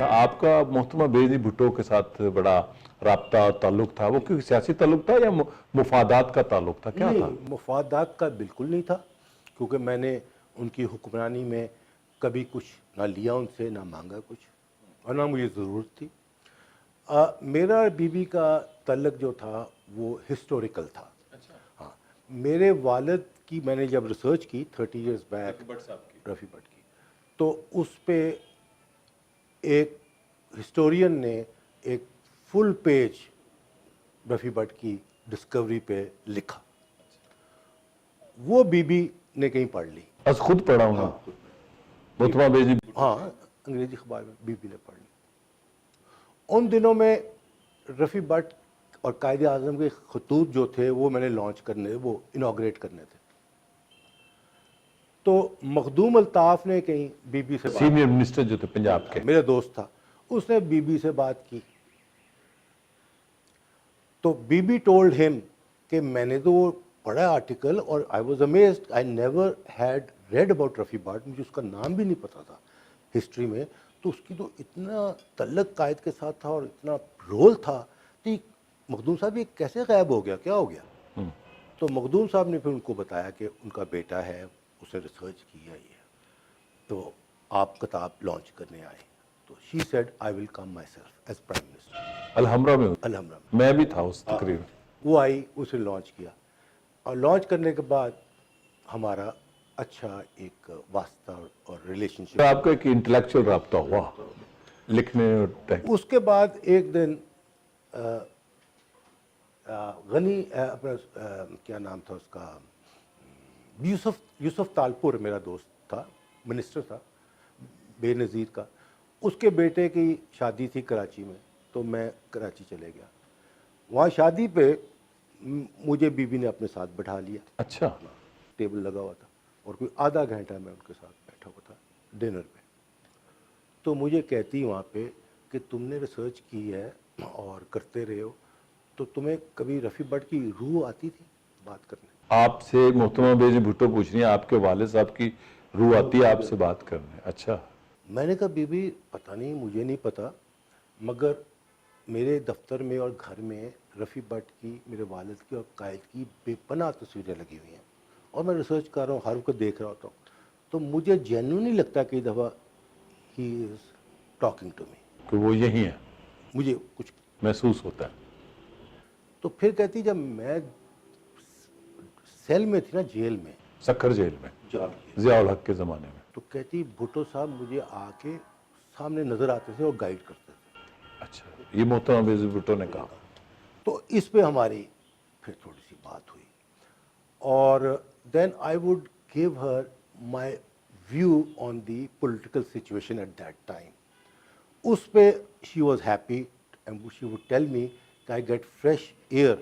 تھا آپ کا محترمہ بے نظیر بھٹو کے ساتھ بڑا رابطہ اور تعلق تھا، وہ کوئی سیاسی تعلق تھا یا مفادات کا تعلق تھا، کیا تھا؟ نہیں، مفادات کا بالکل نہیں تھا، کیونکہ میں نے ان کی حکمرانی میں کبھی کچھ نہ لیا ان سے، نہ مانگا کچھ، اور نہ مجھے ضرورت تھی۔ میرا اور بی بی کا تعلق جو تھا وہ ہسٹوریکل تھا۔ ہاں، میرے والد کی میں نے جب ریسرچ کی 30 ایئرز بیک، رفیع بٹ کی، تو اس پہ ایک ہسٹورین نے ایک فل پیج رفیع بٹ کی ڈسکوری پہ لکھا، وہ بی بی نے کہیں پڑھ لی۔ بس خود پڑھا ہوں محترمہ بے نظیر بھٹو؟ ہاں، انگریزی اخبار میں بی بی نے پڑھ لی۔ ان دنوں میں رفیع بٹ اور قائد اعظم کے خطوط جو تھے وہ میں نے لانچ کرنے، وہ انوگریٹ کرنے تھے، تو مخدوم الطاف نے کہیں بی بی سے سینئر منسٹر جو تھے پنجاب کے، میرا دوست تھا، اس نے بی بی سے بات کی، تو بی بی ٹولڈ ہم کہ میں نے تو وہ پڑھا آرٹیکل اور I was amazed, I never had read about Rafi but, مجھے اس کا نام بھی نہیں پتا تھا ہسٹری میں، تو اس کی تو اتنا تعلق قائد کے ساتھ تھا اور اتنا رول تھا کہ مخدوم صاحب یہ کیسے غائب ہو گیا، کیا ہو گیا؟ تو مخدوم صاحب نے پھر ان کو بتایا کہ ان کا بیٹا ہے، اسے ریسرچ کی ہے یہ، تو آپ کتاب لانچ کرنے آئے، تو she said I will come my self as prime minister, Alhamra میں، الحمرہ میں بھی تھا اس تقریر میں۔ وہ آئی، اسے لانچ کیا، اور لانچ کرنے کے بعد ہمارا اچھا ایک واسطہ اور ریلیشن شپ۔ آپ کا ایک انٹلیکچوئل رابطہ ہوا لکھنے اور اس کے بعد ایک دن غنی اپنا کیا نام تھا اس کا، یوسف تالپور میرا دوست تھا، منسٹر تھا بے نظیر کا، اس کے بیٹے کی شادی تھی کراچی میں، تو میں کراچی چلے گیا، وہاں شادی پہ مجھے بی بی نے اپنے ساتھ بٹھا لیا، اچھا، ٹیبل لگا ہوا تھا، اور کوئی آدھا گھنٹہ میں ان کے ساتھ بیٹھا ہوا تھا ڈنر پہ، تو مجھے کہتی وہاں پہ کہ تم نے ریسرچ کی ہے اور کرتے رہے ہو، تو تمہیں کبھی رفیع بٹ کی روح آتی تھی بات کرنے؟ آپ سے محترمہ بے نظیر بھٹو پوچھ رہی ہیں آپ کے والد صاحب کی روح آتی ہے آپ سے بات کرنے؟ اچھا۔ میں نے کہا بی بی پتہ نہیں، مجھے نہیں پتا، مگر میرے دفتر میں اور گھر میں رفیع بٹ کی، میرے والد کی اور قائد کی بے پناہ تصویریں لگی ہوئی ہیں، اور میں ریسرچ کر رہا ہوں، ہر وقت دیکھ رہا ہوتا ہوں، تو مجھے جینوئنلی لگتا کہ دفعہ ہی از ٹاکنگ ٹو می، کہ وہ یہی ہیں، مجھے کچھ محسوس ہوتا ہے۔ تو پھر کہتی جب میں سیل میں تھی نا، جیل میں، سکھر جیل میں ضیاء الحق کے زمانے میں، تو کہتی بھٹو صاحب مجھے آ کے سامنے نظر آتے تھے اور گائیڈ کرتے تھے۔ اچھا، یہ محترمہ بے نظیر بھٹو نے کہا۔ تو اس پہ ہماری پھر تھوڑی سی بات ہوئی، اور then I would give her my view on the political situation at that time, اس پہ she was happy and she would tell me کہ I get fresh air,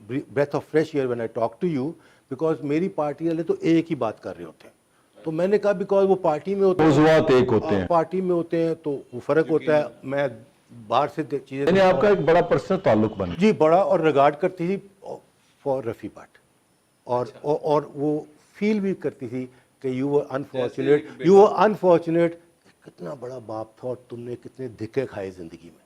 breath of fresh air when I talk to you, because میری party والے تو ایک ہی بات کر رہے ہوتے ہیں، تو میں نے کہا بیکاز وہ پارٹی میں ہوتے ہیں، موضوعات ایک ہوتے ہیں، پارٹی میں ہوتے ہیں تو وہ فرق ہوتا ہے، میں باہر سے چیزیں، یعنی آپ کا ایک بڑا پرسنل تعلق بن گیا۔ جی بڑا، اور ریگارڈ کرتی تھی فار رفیع بٹ، اور وہ فیل بھی کرتی تھی کہ یو آر انفارچونیٹ، کتنا بڑا باپ تھا اور تم نے کتنے دھکے کھائے زندگی میں۔